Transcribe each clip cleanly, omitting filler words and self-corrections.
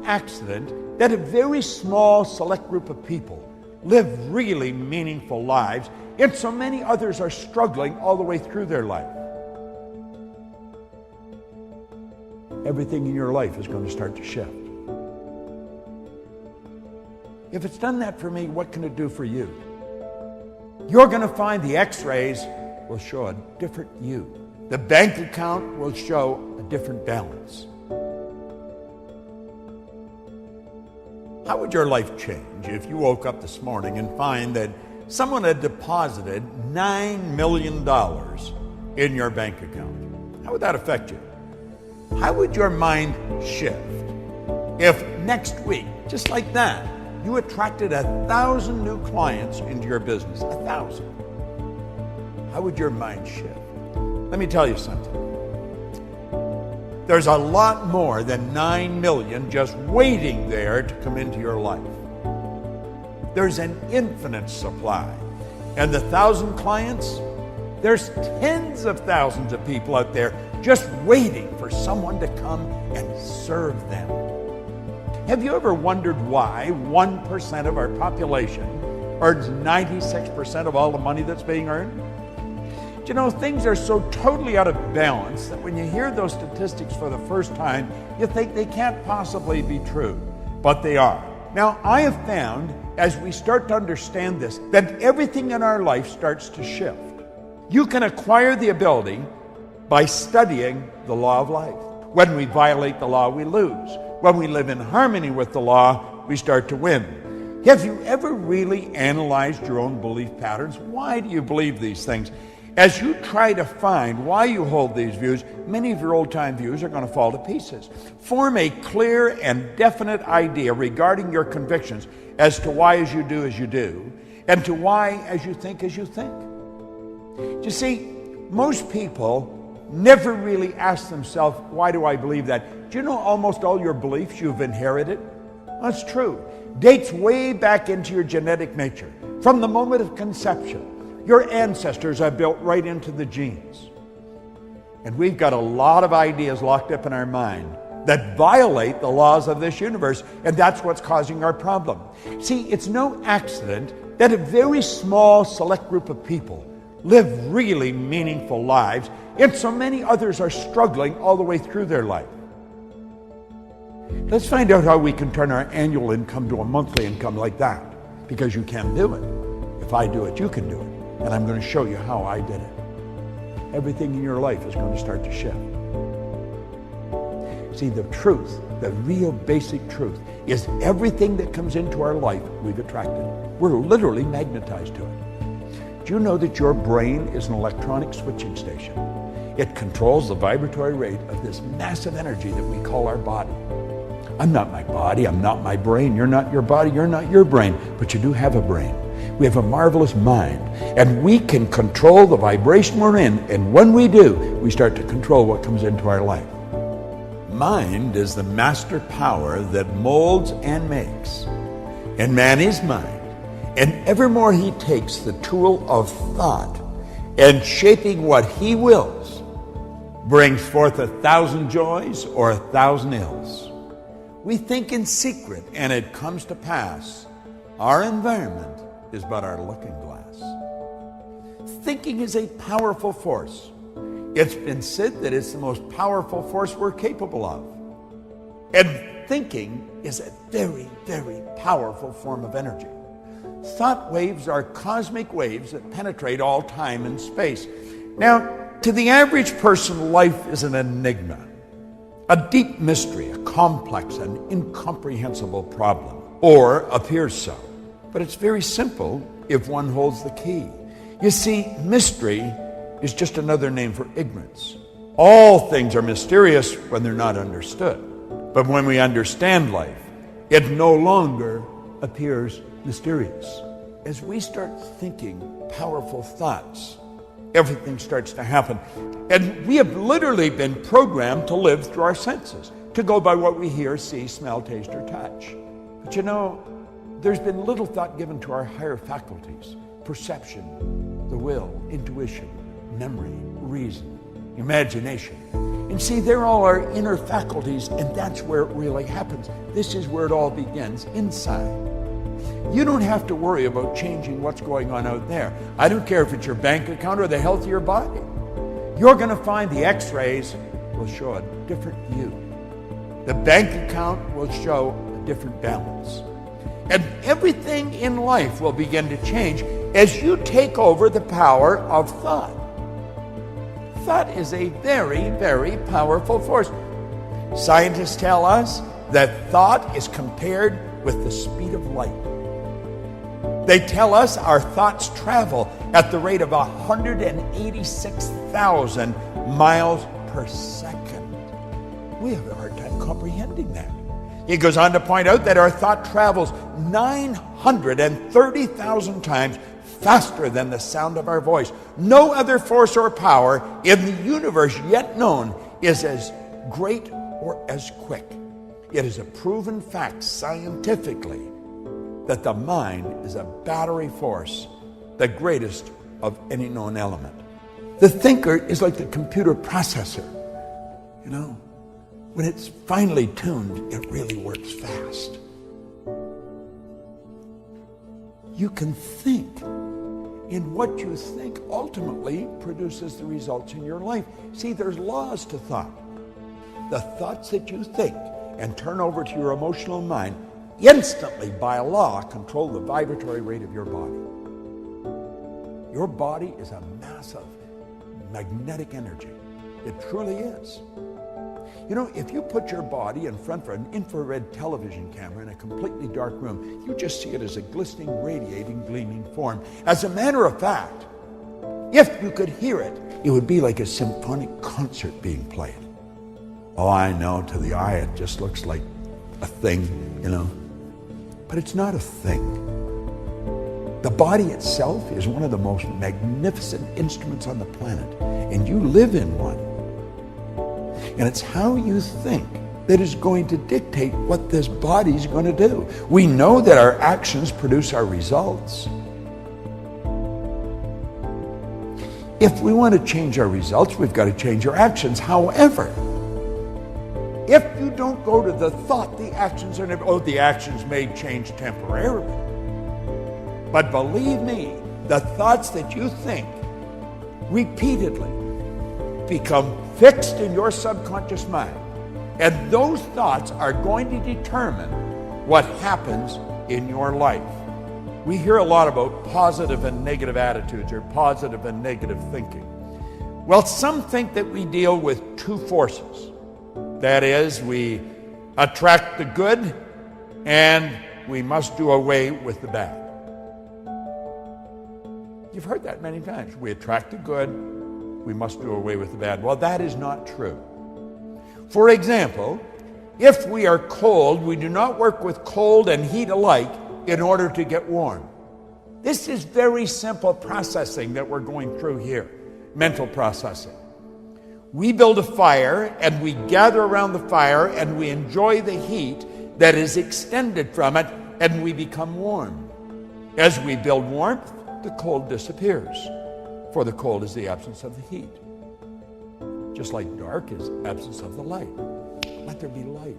accident that a very small select group of people live really meaningful lives, and so many others are struggling all the way through their life. Everything in your life is going to start to shift. If it's done that for me, what can it do for you? You're going to find the x-rays will show a different you. The bank account will show a different balance. How would your life change if you woke up this morning and find that someone had deposited $9 million in your bank account? How would that affect you? How would your mind shift if next week, just like that, you attracted 1,000 new clients into your business? 1,000. How would your mind shift? Let me tell you something. There's a lot more than 9 million just waiting there to come into your life. There's an infinite supply. And the 1,000 clients, there's tens of thousands of people out there just waiting for someone to come and serve them. Have you ever wondered why 1% of our population earns 96% of all the money that's being earned? You know, things are so totally out of balance that when you hear those statistics for the first time, you think they can't possibly be true, but they are. Now, I have found, as we start to understand this, that everything in our life starts to shift. You can acquire the ability by studying the law of life. When we violate the law, we lose. When we live in harmony with the law, we start to win. Have you ever really analyzed your own belief patterns? Why do you believe these things? As you try to find why you hold these views, many of your old-time views are going to fall to pieces. Form a clear and definite idea regarding your convictions as to why as you do, and to why as you think. You see, most people never really ask themselves, why do I believe that? Do you know almost all your beliefs you've inherited? That's true. Dates way back into your genetic nature. From the moment of conception, your ancestors are built right into the genes. And we've got a lot of ideas locked up in our mind that violate the laws of this universe, and that's what's causing our problem. See, it's no accident that a very small select group of people live really meaningful lives, and so many others are struggling all the way through their life. Let's find out how we can turn our annual income to a monthly income like that, because you can do it. If I do it, you can do it. And I'm going to show you how I did it. Everything in your life is going to start to shift. See, the truth, the real basic truth, is everything that comes into our life we've attracted. We're literally magnetized to it. Do you know that your brain is an electronic switching station? It controls the vibratory rate of this massive energy that we call our body. I'm not my body, I'm not my brain, you're not your body, you're not your brain, but you do have a brain. We have a marvelous mind, and we can control the vibration we're in, and when we do, we start to control what comes into our life. Mind is the master power that molds and makes, and man is mind, and evermore he takes the tool of thought, and shaping what he wills, brings forth 1,000 joys or 1,000 ills. We think in secret, and it comes to pass. Our environment is but our looking glass. Thinking is a powerful force. It's been said that it's the most powerful force we're capable of. And thinking is a very, very powerful form of energy. Thought waves are cosmic waves that penetrate all time and space. Now, to the average person, life is an enigma, a deep mystery, a complex and incomprehensible problem, or appears so. But it's very simple if one holds the key. You see, mystery is just another name for ignorance. All things are mysterious when they're not understood. But when we understand life, it no longer appears mysterious. As we start thinking powerful thoughts, everything starts to happen. And we have literally been programmed to live through our senses, to go by what we hear, see, smell, taste, or touch. But you know, there's been little thought given to our higher faculties: perception, the will, intuition, memory, reason, imagination. And see, they're all our inner faculties, and that's where it really happens. This is where it all begins, inside. You don't have to worry about changing what's going on out there. I don't care if it's your bank account or the health of your body. You're going to find the x-rays will show a different view. The bank account will show a different balance. And everything in life will begin to change as you take over the power of thought. Thought is a very, very powerful force. Scientists tell us that thought is compared with the speed of light. They tell us our thoughts travel at the rate of 186,000 miles per second. We have a hard time comprehending that. He goes on to point out that our thought travels 930,000 times faster than the sound of our voice. No other force or power in the universe yet known is as great or as quick. It is a proven fact scientifically that the mind is a battery force, the greatest of any known element. The thinker is like the computer processor. You know, when it's finely tuned, it really works fast. You can think, and what you think ultimately produces the results in your life. See, there's laws to thought. The thoughts that you think and turn over to your emotional mind instantly, by law, control the vibratory rate of your body. Your body is a massive magnetic energy. It truly is. You know, if you put your body in front of an infrared television camera in a completely dark room, you just see it as a glistening, radiating, gleaming form. As a matter of fact, if you could hear it, it would be like a symphonic concert being played. Oh, I know, to the eye it just looks like a thing, you know. But it's not a thing. The body itself is one of the most magnificent instruments on the planet, and you live in one. And it's how you think that is going to dictate what this body's going to do. We know that our actions produce our results. If we want to change our results, we've got to change our actions. However, if you don't go to the thought, the actions are never, the actions may change temporarily. But believe me, the thoughts that you think repeatedly become fixed in your subconscious mind. And those thoughts are going to determine what happens in your life. We hear a lot about positive and negative attitudes or positive and negative thinking. Well, some think that we deal with two forces. That is, we attract the good and we must do away with the bad. You've heard that many times. We attract the good, we must do away with the bad. Well, that is not true. For example, if we are cold, we do not work with cold and heat alike in order to get warm. This is very simple processing that we're going through here, mental processing. We build a fire and we gather around the fire and we enjoy the heat that is extended from it and we become warm. As we build warmth, the cold disappears, for the cold is the absence of the heat. Just like dark is absence of the light. Let there be light.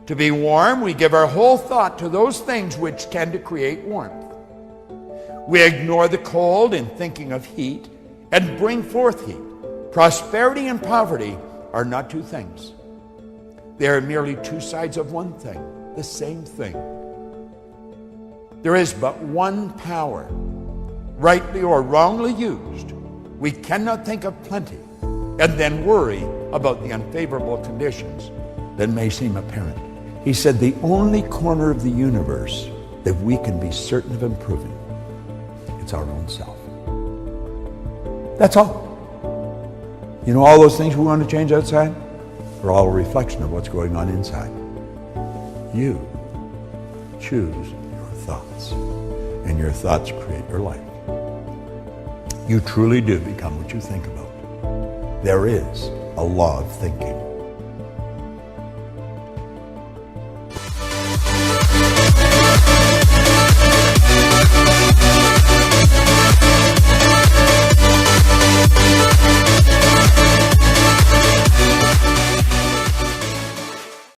To be warm, we give our whole thought to those things which tend to create warmth. We ignore the cold in thinking of heat and bring forth heat. Prosperity and poverty are not two things. They are merely two sides of one thing, the same thing. There is but one power. Rightly or wrongly used, we cannot think of plenty and then worry about the unfavorable conditions that may seem apparent. He said the only corner of the universe that we can be certain of improving, it's our own self. That's all. You know, all those things we want to change outside are all a reflection of what's going on inside. You choose your thoughts, and your thoughts create your life. You truly do become what you think about. There is a law of thinking.